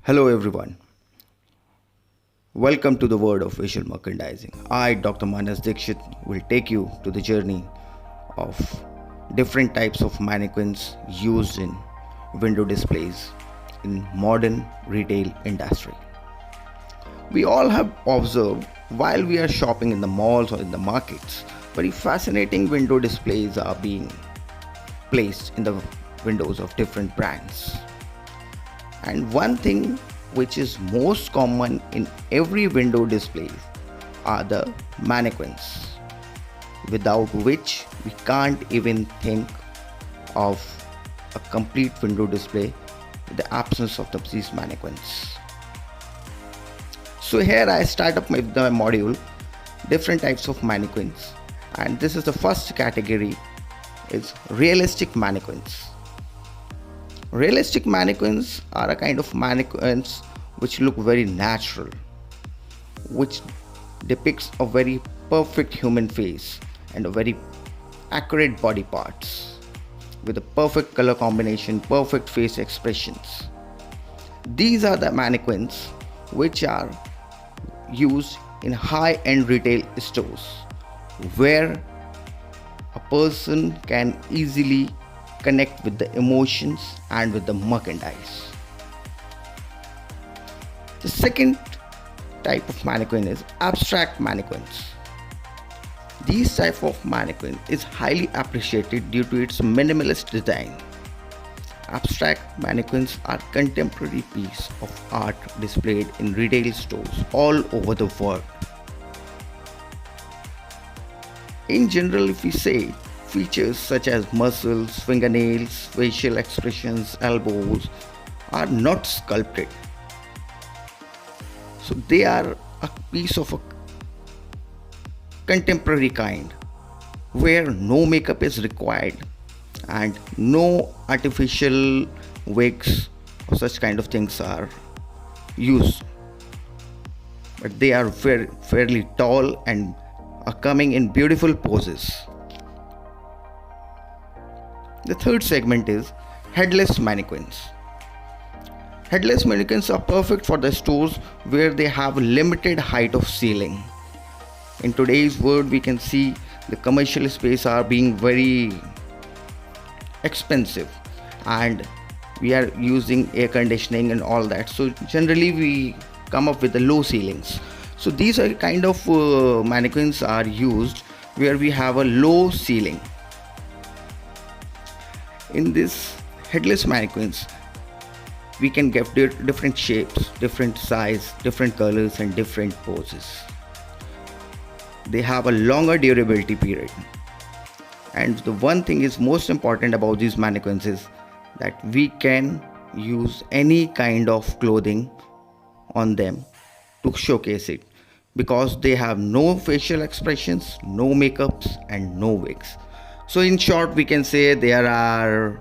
Hello everyone. Welcome to the world of visual merchandising. I, Dr. Manas Dikshit, will take you to the journey of different types of mannequins used in window displays in modern retail industry. We all have observed while we are shopping in the malls or in the markets, very fascinating window displays are being placed in the windows of different brands. And one thing which is most common in every window display are the mannequins, without which we can't even think of a complete window display with the absence of these mannequins. So here I start up with the module different types of mannequins, and this is the first category is realistic mannequins. Realistic mannequins are a kind of mannequins which look very natural, which depicts a very perfect human face and a very accurate body parts with a perfect color combination, perfect face expressions. These are the mannequins which are used in high-end retail stores where a person can easily connect with the emotions and with the merchandise. The second type of mannequin is abstract mannequins. These type of mannequin is highly appreciated due to its minimalist design. Abstract mannequins are contemporary piece of art displayed in retail stores all over the world. In general, if we say features such as muscles, fingernails, facial expressions, elbows are not sculpted. So they are a piece of a contemporary kind where no makeup is required and no artificial wigs or such kind of things are used. But they are fairly tall and are coming in beautiful poses. The third segment is headless mannequins. Headless mannequins are perfect for the stores where they have limited height of ceiling. In today's world, we can see the commercial space are being very expensive and we are using air conditioning and all that. So generally we come up with the low ceilings. So these are kind of mannequins are used where we have a low ceiling. In this headless mannequins, we can get different shapes, different size, different colors and different poses. They have a longer durability period. And the one thing is most important about these mannequins is that we can use any kind of clothing on them to showcase it because they have no facial expressions, no makeups and no wigs. So in short, we can say there are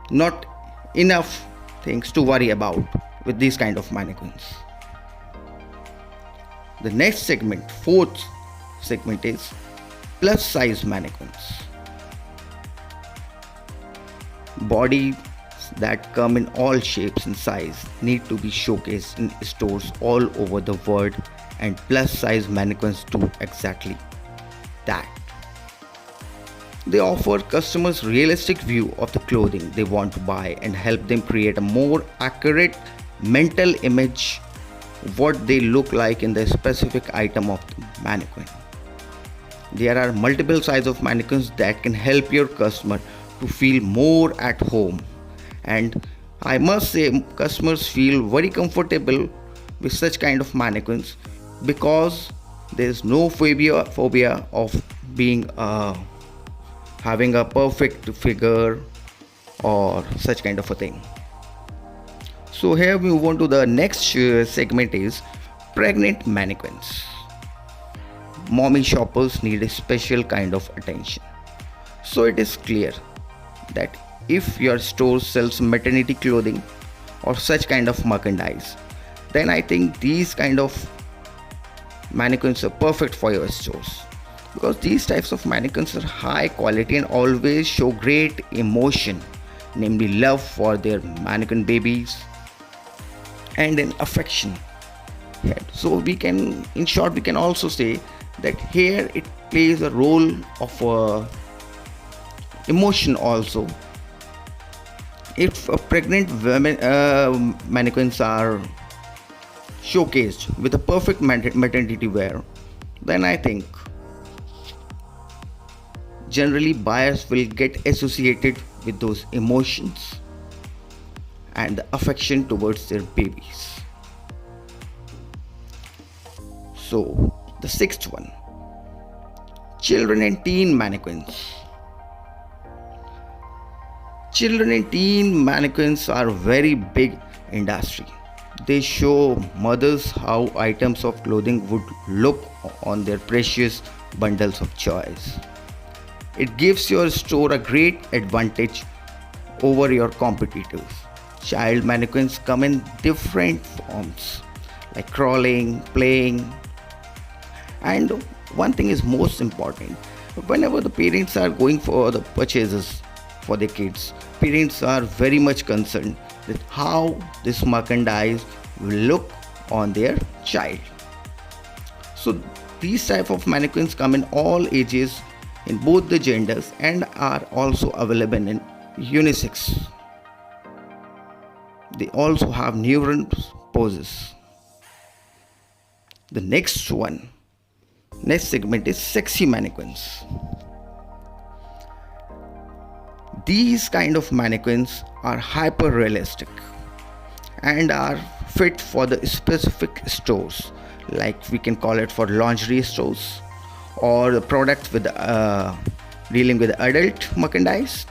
not enough things to worry about with these kind of mannequins. The next segment, fourth segment is plus size mannequins. Bodies that come in all shapes and size need to be showcased in stores all over the world, and plus size mannequins do exactly that. They offer customers realistic view of the clothing they want to buy and help them create a more accurate mental image of what they look like in the specific item of the mannequin. There are multiple sizes of mannequins that can help your customer to feel more at home, and I must say customers feel very comfortable with such kind of mannequins because there is no phobia of being having a perfect figure or such kind of a thing. So here we move on to the next segment is pregnant mannequins. Mommy shoppers need a special kind of attention. So it is clear that if your store sells maternity clothing or such kind of merchandise, then I think these kind of mannequins are perfect for your stores. Because these types of mannequins are high quality and always show great emotion, namely love for their mannequin babies and an affection here. So we can, in short, we can also say that here it plays a role of emotion also. If pregnant women mannequins are showcased with a perfect maternity wear, then I think generally buyers will get associated with those emotions and the affection towards their babies. So, the sixth one, children and teen mannequins. Children and teen mannequins are very big industry. They show mothers how items of clothing would look on their precious bundles of choice. It gives your store a great advantage over your competitors. Child mannequins come in different forms like crawling, playing, and one thing is most important. Whenever the parents are going for the purchases for their kids, parents are very much concerned with how this merchandise will look on their child. So these type of mannequins come in all ages, in both the genders, and are also available in unisex. They also have numerous poses. The next segment is sexy mannequins. These kind of mannequins are hyper realistic and are fit for the specific stores, like we can call it for lingerie stores or the products with dealing with adult merchandise.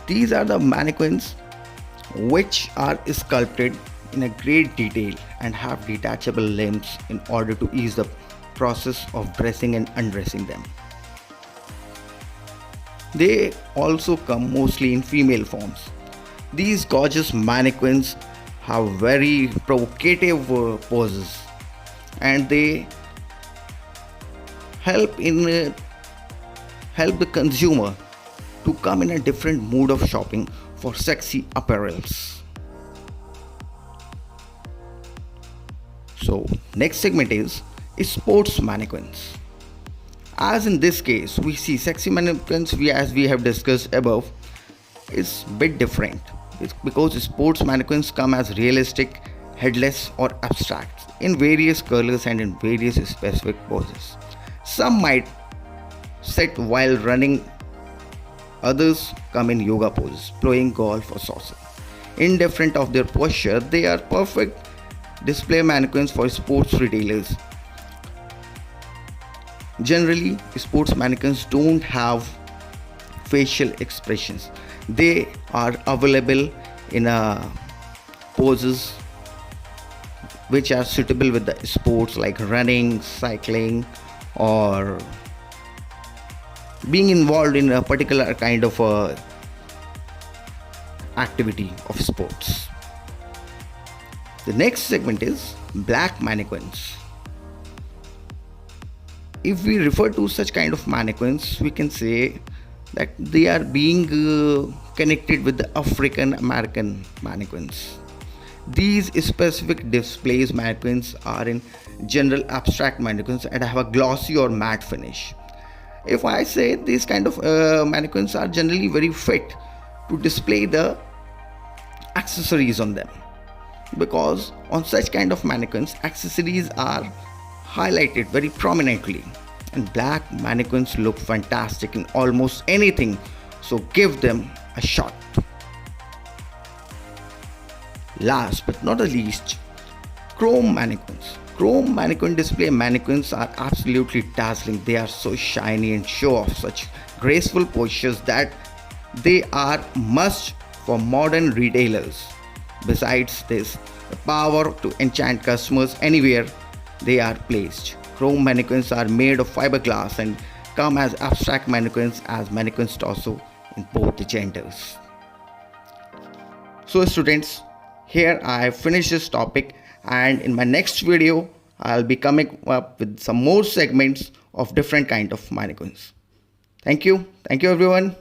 These are the mannequins which are sculpted in a great detail and have detachable limbs in order to ease the process of dressing and undressing them. They also come mostly in female forms. These gorgeous mannequins have very provocative poses, and they help the consumer to come in a different mood of shopping for sexy apparels. So next segment is sports mannequins. As in this case, we see sexy mannequins, as we have discussed above, is bit different. It's because sports mannequins come as realistic, headless or abstract in various colors and in various specific poses. Some might sit while running, others come in yoga poses, playing golf or soccer. Indifferent of their posture, they are perfect display mannequins for sports retailers. Generally, sports mannequins don't have facial expressions. They are available in poses which are suitable with the sports like running, cycling, or being involved in a particular kind of activity of sports. The next segment is black mannequins. If we refer to such kind of mannequins, we can say that they are being connected with the African American mannequins. These specific displays mannequins are in general abstract mannequins and have a glossy or matte finish. If I say these kind of mannequins are generally very fit to display the accessories on them, because on such kind of mannequins accessories are highlighted very prominently, and black mannequins look fantastic in almost anything, so give them a shot. Last but not the least, chrome mannequins. Chrome mannequin display mannequins are absolutely dazzling. They are so shiny and show off such graceful postures that they are must for modern retailers. Besides this, the power to enchant customers anywhere they are placed. Chrome mannequins are made of fiberglass and come as abstract mannequins as mannequins torso in both the genders. So students, here I have finished this topic, and in my next video I'll be coming up with some more segments of different kind of mannequins. Thank you everyone.